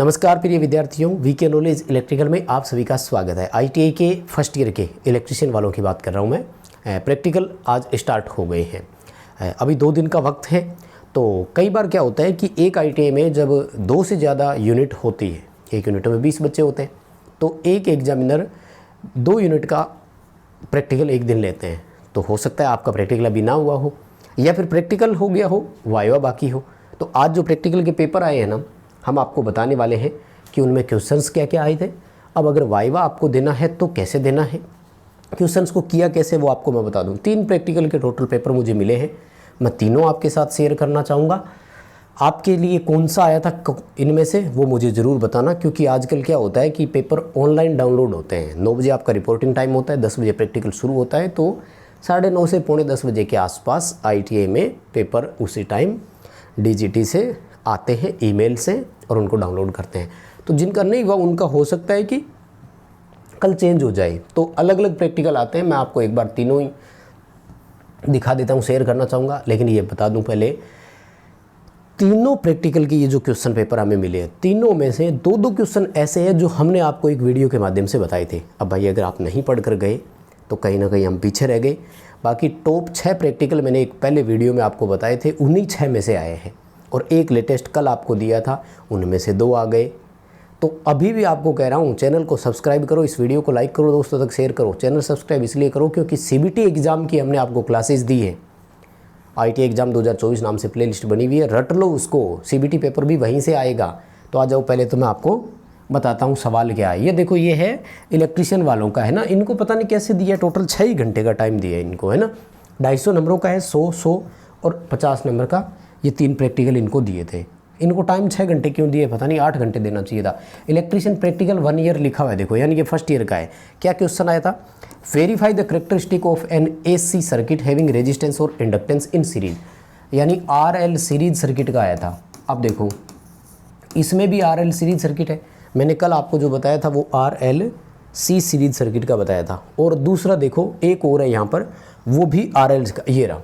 नमस्कार प्रिय विद्यार्थियों, वीके नॉलेज इलेक्ट्रिकल में आप सभी का स्वागत है। आईटीआई के फर्स्ट ईयर के इलेक्ट्रिशियन वालों की बात कर रहा हूं मैं। प्रैक्टिकल आज स्टार्ट हो गए हैं, अभी 2 दिन का वक्त है। तो कई बार क्या होता है कि एक आईटीआई में जब 2 से ज़्यादा यूनिट होती है, एक यूनिट में 20 बच्चे होते हैं, तो एक एग्जामिनर 2 यूनिट का प्रैक्टिकल एक दिन लेते हैं। तो हो सकता है आपका प्रैक्टिकल अभी ना हुआ हो या फिर प्रैक्टिकल हो गया हो, वाइवा बाकी हो। तो आज जो प्रैक्टिकल के पेपर आए हैं ना, हम आपको बताने वाले हैं कि उनमें क्वेश्चंस क्या क्या आए थे। अब अगर वाइवा आपको देना है तो कैसे देना है, क्वेश्चंस को किया कैसे, वो आपको मैं बता दूं। 3 प्रैक्टिकल के टोटल पेपर मुझे मिले हैं, मैं तीनों आपके साथ शेयर करना चाहूँगा। आपके लिए कौन सा आया था इनमें से वो मुझे ज़रूर बताना, क्योंकि आजकल क्या होता है कि पेपर ऑनलाइन डाउनलोड होते हैं। 9 बजे आपका रिपोर्टिंग टाइम होता है, 10 बजे प्रैक्टिकल शुरू होता है, तो 9:30 से पौने 10 बजे के आसपास आईटीआई में पेपर उसी टाइम डीजीटी से आते हैं, ईमेल से, और उनको डाउनलोड करते हैं। तो जिनका नहीं हुआ उनका हो सकता है कि कल चेंज हो जाए। तो अलग अलग प्रैक्टिकल आते हैं, मैं आपको एक बार तीनों ही दिखा देता हूँ, शेयर करना चाहूँगा। लेकिन ये बता दूँ पहले, तीनों प्रैक्टिकल के ये जो क्वेश्चन पेपर हमें मिले हैं, तीनों में से 2-2 क्वेश्चन ऐसे हैं जो हमने आपको एक वीडियो के माध्यम से बताए थे। अब भाई अगर आप नहीं पढ़ कर गए तो कहीं ना कहीं हम पीछे रह गए। बाकी टॉप 6 प्रैक्टिकल मैंने एक पहले वीडियो में आपको बताए थे, उन्हीं 6 में से आए हैं, और एक लेटेस्ट कल आपको दिया था, उनमें से 2 आ गए। तो अभी भी आपको कह रहा हूँ, चैनल को सब्सक्राइब करो, इस वीडियो को लाइक करो, दोस्तों तक शेयर करो। चैनल सब्सक्राइब इसलिए करो क्योंकि सीबीटी एग्ज़ाम की हमने आपको क्लासेस दी है। आईटीआई एग्ज़ाम 2024 नाम से प्लेलिस्ट बनी हुई है, रट लो उसको, सीबीटी पेपर भी वहीं से आएगा। तो आ जाओ, पहले तो मैं आपको बताता हूँ सवाल क्या है। ये देखो, ये है इलेक्ट्रिशियन वालों का, है ना। इनको पता नहीं कैसे दिया, टोटल 6 ही घंटे का टाइम दिया है इनको, है ना। 250 नंबरों का है, 100 और 50 नंबर का, ये 3 प्रैक्टिकल इनको दिए थे। इनको टाइम 6 घंटे क्यों दिए पता नहीं, 8 घंटे देना चाहिए था। इलेक्ट्रिशियन प्रैक्टिकल 1 ईयर लिखा हुआ है, देखो, यानी कि फर्स्ट ईयर का है। क्या क्वेश्चन आया था? Verify the characteristic of N AC circuit having resistance और इंडक्टेंस इन सीरीज, यानी आरएल सीरीज सर्किट का आया था। अब देखो, इसमें भी आरएल सीरीज सर्किट है। मैंने कल आपको जो बताया था वो आरएल सी सीरीज सर्किट का बताया था। और दूसरा देखो, एक और है यहाँ पर, वो भी आरएल का, ये रहा।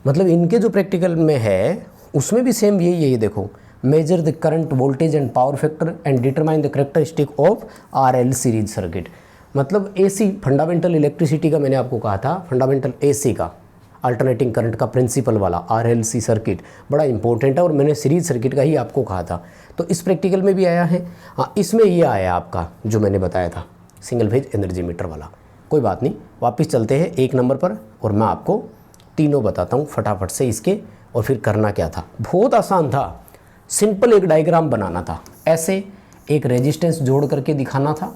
मतलब इनके जो प्रैक्टिकल में है उसमें भी सेम यही है। ये देखो, measure the current voltage and power factor and determine the characteristic of RL series circuit. मतलब एसी फंडामेंटल इलेक्ट्रिसिटी का मैंने आपको कहा था, फंडामेंटल एसी का, अल्टरनेटिंग करंट का प्रिंसिपल वाला आरएलसी सर्किट बड़ा इंपॉर्टेंट है, और मैंने सीरीज सर्किट का ही आपको कहा था। तो इस प्रैक्टिकल में भी आया है। हाँ, इसमें ये आया आपका जो मैंने बताया था, सिंगल फेज एनर्जी मीटर वाला। कोई बात नहीं, वापस चलते हैं 1 नंबर पर, और मैं आपको तीनों बताता हूँ फटाफट से इसके। और फिर करना क्या था, बहुत आसान था। सिंपल एक डायग्राम बनाना था, ऐसे एक रेजिस्टेंस जोड़ करके दिखाना था,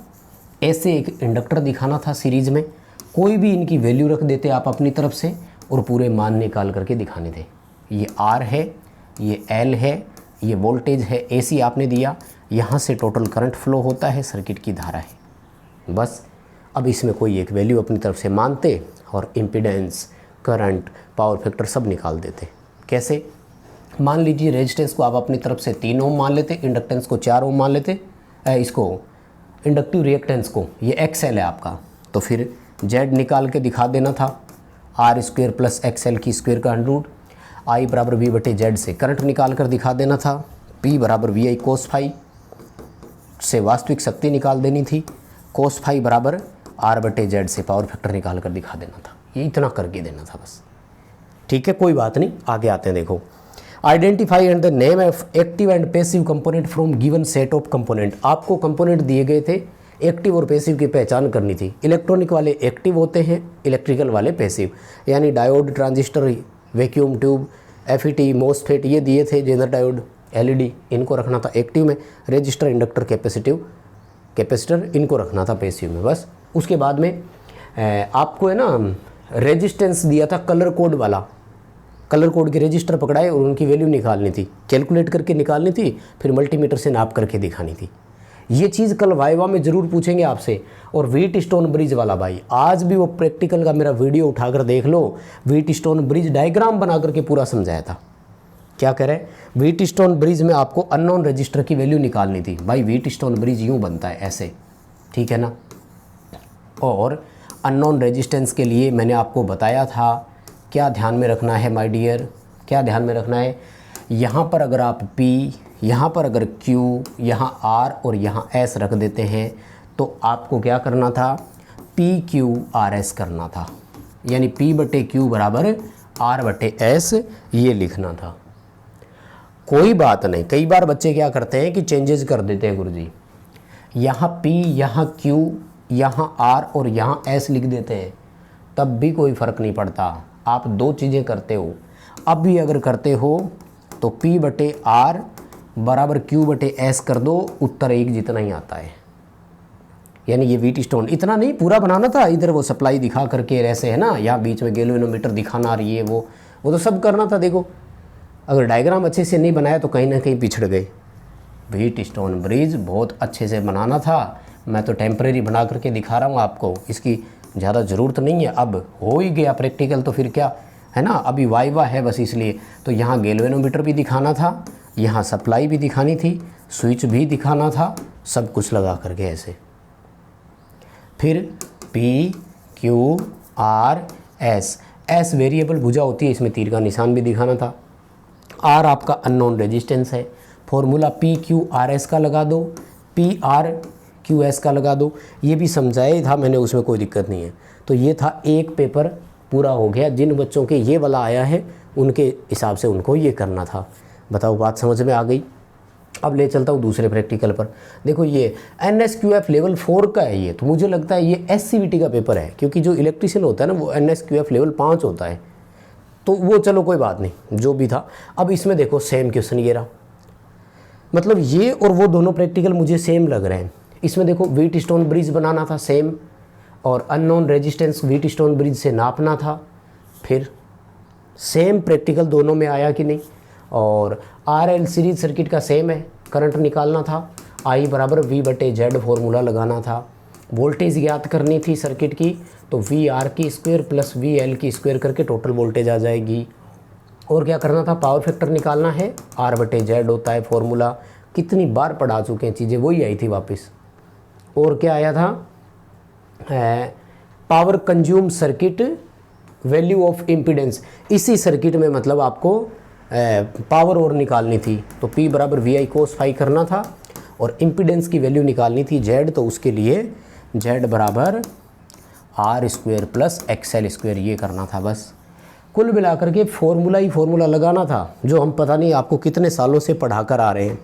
ऐसे एक इंडक्टर दिखाना था सीरीज में। कोई भी इनकी वैल्यू रख देते आप अपनी तरफ से, और पूरे मान निकाल करके दिखाने थे। ये आर है, ये एल है, ये वोल्टेज है, एसी आपने दिया, यहाँ से टोटल करंट फ्लो होता है, सर्किट की धारा है, बस। अब इसमें कोई एक वैल्यू अपनी तरफ से मानते और इम्पीडेंस, करंट, पावर फैक्टर सब निकाल देते। कैसे? मान लीजिए रेजिस्टेंस को आप अपनी तरफ से 3 ओम मान लेते, इंडक्टेंस को 4 ओम मान लेते, इसको इंडक्टिव रिएक्टेंस को, ये एक्सएल है आपका, तो फिर जेड निकाल के दिखा देना था, आर स्क्वेयर प्लस एक्सएल की स्क्वेयर का अंडरूट। आई बराबर वी बटे जेड से करंट निकाल कर दिखा देना था, पी बराबर वी आई कोस फाई से वास्तविक शक्ति निकाल देनी थी, कोस फाई बराबर आर बटे जेड से पावर फैक्टर निकाल कर दिखा देना था। ये इतना करके देना था बस, ठीक है। कोई बात नहीं, आगे आते हैं। देखो, identify and the name of active and passive component from given set of component. आपको कंपोनेंट दिए गए थे, एक्टिव और पैसिव की पहचान करनी थी। इलेक्ट्रॉनिक वाले एक्टिव होते हैं, इलेक्ट्रिकल वाले पैसिव, यानी diode, transistor, vacuum tube, FET, MOSFET ये दिए थे, जेनर डायोड, एलईडी, इनको रखना था एक्टिव में। रजिस्टर, इंडक्टर, कैपेसिटर इनको रखना था पैसिव में, बस। उसके बाद में आपको है ना रेजिस्टेंस दिया था कलर कोड वाला, कलर कोड के रजिस्टर पकड़ाए और उनकी वैल्यू निकालनी थी, कैलकुलेट करके निकालनी थी, फिर मल्टीमीटर से नाप करके दिखानी थी। ये चीज़ कल वाइवा में ज़रूर पूछेंगे आपसे। और व्हीट स्टोन ब्रिज वाला, भाई आज भी वो प्रैक्टिकल का मेरा वीडियो उठाकर देख लो, व्हीट स्टोन ब्रिज डायग्राम बना करके पूरा समझाया था। क्या कह रहे हैं, व्हीट स्टोन ब्रिज में आपको अननोन रजिस्टर की वैल्यू निकालनी थी। भाई व्हीट स्टोन ब्रिज यूँ बनता है ऐसे, ठीक है ना। और अननोन रेजिस्टेंस के लिए मैंने आपको बताया था, क्या ध्यान में रखना है माय डियर, क्या ध्यान में रखना है। यहाँ पर अगर आप P यहाँ पर अगर Q, यहाँ R और यहाँ S रख देते हैं तो आपको क्या करना था, PQRS करना था, यानी P/Q बराबर R/S ये लिखना था। कोई बात नहीं, कई बार बच्चे क्या करते हैं कि चेंजेस कर देते हैं गुरुजी, यहाँ P, यहाँ Q, यहाँ R और यहाँ S लिख देते हैं, तब भी कोई फ़र्क नहीं पड़ता। आप दो चीज़ें करते हो, अब भी अगर करते हो तो P/R बराबर Q/S कर दो, उत्तर एक जितना ही आता है। यानी ये व्हीट स्टोन इतना नहीं पूरा बनाना था, इधर वो सप्लाई दिखा करके ऐसे है ना, यहाँ बीच में गैल्वेनोमीटर दिखाना रही है, वो तो सब करना था। देखो अगर डायग्राम अच्छे से नहीं बनाया तो कहीं ना कहीं पिछड़ गए। व्हीट स्टोन ब्रिज बहुत अच्छे से बनाना था, मैं तो टेम्परेरी बना करके दिखा रहा हूँ आपको, इसकी ज़्यादा ज़रूरत नहीं है। अब हो ही गया प्रैक्टिकल तो फिर क्या है ना, अभी वाइवा है बस इसलिए। तो यहाँ गैल्वेनोमीटर भी दिखाना था, यहाँ सप्लाई भी दिखानी थी, स्विच भी दिखाना था, सब कुछ लगा करके ऐसे। फिर PQRS, S वेरिएबल भुजा होती है, इसमें तीर का निशान भी दिखाना था। R आपका अननोन रेजिस्टेंस है, फॉर्मूला PQRS का लगा दो, PRQS का लगा दो, ये भी समझाया था मैंने, उसमें कोई दिक्कत नहीं है। तो ये था एक पेपर पूरा हो गया। जिन बच्चों के ये वाला आया है उनके हिसाब से उनको ये करना था। बताओ बात समझ में आ गई। अब ले चलता हूँ दूसरे प्रैक्टिकल पर। देखो ये NSQF लेवल 4 का है ये, तो मुझे लगता है ये SCVT का पेपर है, क्योंकि जो इलेक्ट्रिशियन होता है ना वो NSQF लेवल 5 होता है। तो वो चलो कोई बात नहीं, जो भी था। अब इसमें देखो सेम क्वेश्चन ये रहा, मतलब ये और वो दोनों प्रैक्टिकल मुझे सेम लग रहे हैं। इसमें देखो व्हीट स्टोन ब्रिज बनाना था सेम, और unknown resistance wheat stone bridge से नापना था। फिर सेम प्रैक्टिकल दोनों में आया कि नहीं। और RL सीरीज सर्किट का सेम है, करंट निकालना था, I बराबर V/Z फॉर्मूला लगाना था। वोल्टेज ज्ञात करनी थी सर्किट की, तो VR की स्क्वायर प्लस VL की स्क्वायर करके टोटल वोल्टेज आ जाएगी। और क्या करना था, पावर फैक्टर निकालना है, R/Z होता है फॉर्मूला। कितनी बार पढ़ा चुके हैं चीज़ें, वही आई थी वापस। और क्या आया था, power consume circuit value of impedance. इसी सर्किट में मतलब आपको पावर और निकालनी थी, तो P बराबर VI cos phi करना था, और इम्पीडेंस की वैल्यू निकालनी थी Z, तो उसके लिए Z बराबर R² प्लस XL², ये करना था बस। कुल मिलाकर के फॉर्मूला ही फॉर्मूला लगाना था, जो हम पता नहीं आपको कितने सालों से पढ़ा कर आ रहे हैं।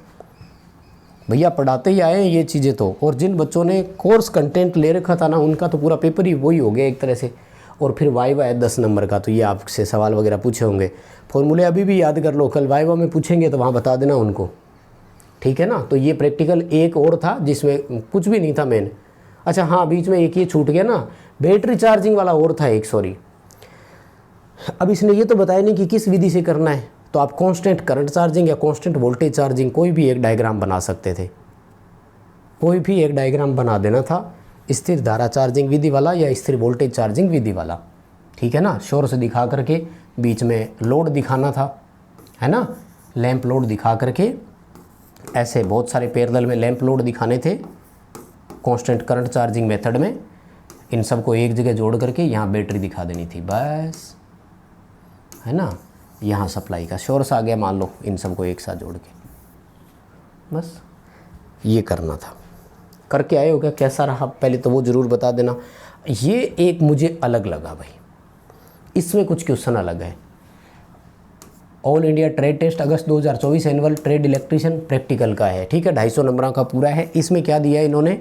भैया पढ़ाते ही आए हैं ये चीज़ें तो। और जिन बच्चों ने कोर्स कंटेंट ले रखा था ना, उनका तो पूरा पेपर ही वही हो गया एक तरह से। और फिर वाइवा है 10 नंबर का, तो ये आपसे सवाल वगैरह पूछे होंगे। फॉर्मूले अभी भी याद कर लो, कल वाइवा में पूछेंगे तो वहाँ बता देना उनको, ठीक है ना। तो ये प्रैक्टिकल एक और था जिसमें कुछ भी नहीं था मेन। अच्छा हाँ, बीच में एक ये छूट गया ना, बैटरी चार्जिंग वाला और था एक, सॉरी। अब इसने ये तो बताया नहीं कि किस विधि से करना है, तो आप कांस्टेंट करंट चार्जिंग या कांस्टेंट वोल्टेज चार्जिंग कोई भी एक डायग्राम बना सकते थे, कोई भी एक डायग्राम बना देना था, स्थिर धारा चार्जिंग विधि वाला या स्थिर वोल्टेज चार्जिंग विधि वाला, ठीक है ना। शोर से दिखा करके बीच में लोड दिखाना था, है ना, लैंप लोड दिखा करके, ऐसे बहुत सारे पैरेलल में लैंप लोड दिखाने थे कांस्टेंट करंट चार्जिंग मेथड में। इन सबको एक जगह जोड़ करके यहाँ बैटरी दिखा देनी थी बस, है ना। यहाँ सप्लाई का सोर्स आ गया मान लो, इन सबको एक साथ जोड़ के बस ये करना था। करके आए हो क्या, कैसा रहा पहले तो वो ज़रूर बता देना। ये एक मुझे अलग लगा भाई, इसमें कुछ क्वेश्चन अलग है। ऑल इंडिया ट्रेड टेस्ट अगस्त 2024 एनुअल ट्रेड इलेक्ट्रिशियन प्रैक्टिकल का है, ठीक है, 250 नंबरों का पूरा है। इसमें क्या दिया है इन्होंने,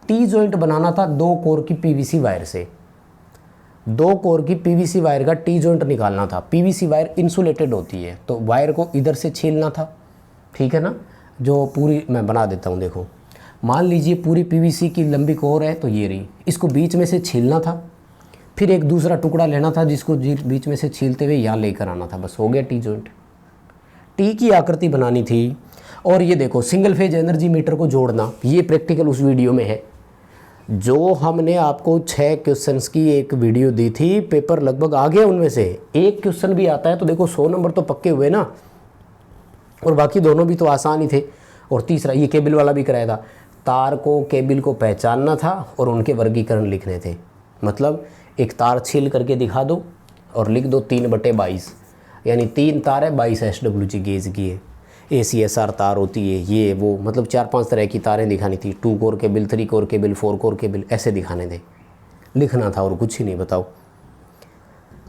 टी जॉइंट बनाना था 2 कोर की पीवीसी वायर से। 2 कोर की पीवीसी वायर का टी जॉइंट निकालना था। पीवीसी वायर इंसुलेटेड होती है, तो वायर को इधर से छीलना था, ठीक है ना। जो पूरी मैं बना देता हूँ, देखो मान लीजिए पूरी पीवीसी की लंबी कोर है, तो ये रही, इसको बीच में से छीलना था। फिर एक दूसरा टुकड़ा लेना था जिसको बीच में से छीलते हुए यहाँ लेकर आना था, बस हो गया टी जॉइंट। टी की आकृति बनानी थी। और ये देखो सिंगल फेज एनर्जी मीटर को जोड़ना, ये प्रैक्टिकल उस वीडियो में है जो हमने आपको 6 क्वेश्चंस की एक वीडियो दी थी। पेपर लगभग आ गया, उनमें से एक क्वेश्चन भी आता है तो देखो 100 नंबर तो पक्के हुए ना, और बाकी दोनों भी तो आसान ही थे। और तीसरा ये केबल वाला भी कराया था, तार को केबल को पहचानना था और उनके वर्गीकरण लिखने थे। मतलब एक तार छील करके दिखा दो और लिख दो 3/22, यानी 3 तार है 22 SWG गेज की है। ACSR तार होती है, ये वो, मतलब 4-5 तरह की तारें दिखानी थी, 2 core cable, 3 core cable, 4 core cable, ऐसे दिखाने थे, लिखना था और कुछ ही नहीं। बताओ।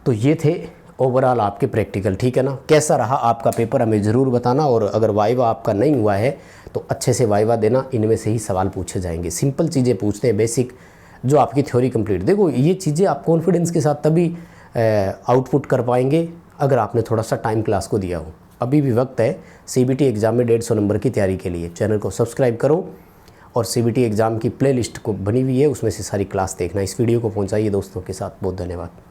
तो ये थे ओवरऑल आपके प्रैक्टिकल, ठीक है ना। कैसा रहा आपका पेपर हमें ज़रूर बताना, और अगर वाइवा आपका नहीं हुआ है तो अच्छे से वाइवा देना, इनमें से ही सवाल पूछे जाएंगे। सिंपल चीज़ें पूछते हैं, बेसिक, जो आपकी थ्योरी कंप्लीट। देखो ये चीज़ें आप कॉन्फिडेंस के साथ तभी आउटपुट कर पाएंगे अगर आपने थोड़ा सा टाइम क्लास को दिया हो। अभी भी वक्त है CBT एग्ज़ाम में 150 नंबर की तैयारी के लिए। चैनल को सब्सक्राइब करो और CBT एग्ज़ाम की प्लेलिस्ट को बनी हुई है, उसमें से सारी क्लास देखना। इस वीडियो को पहुंचाइए दोस्तों के साथ। बहुत धन्यवाद।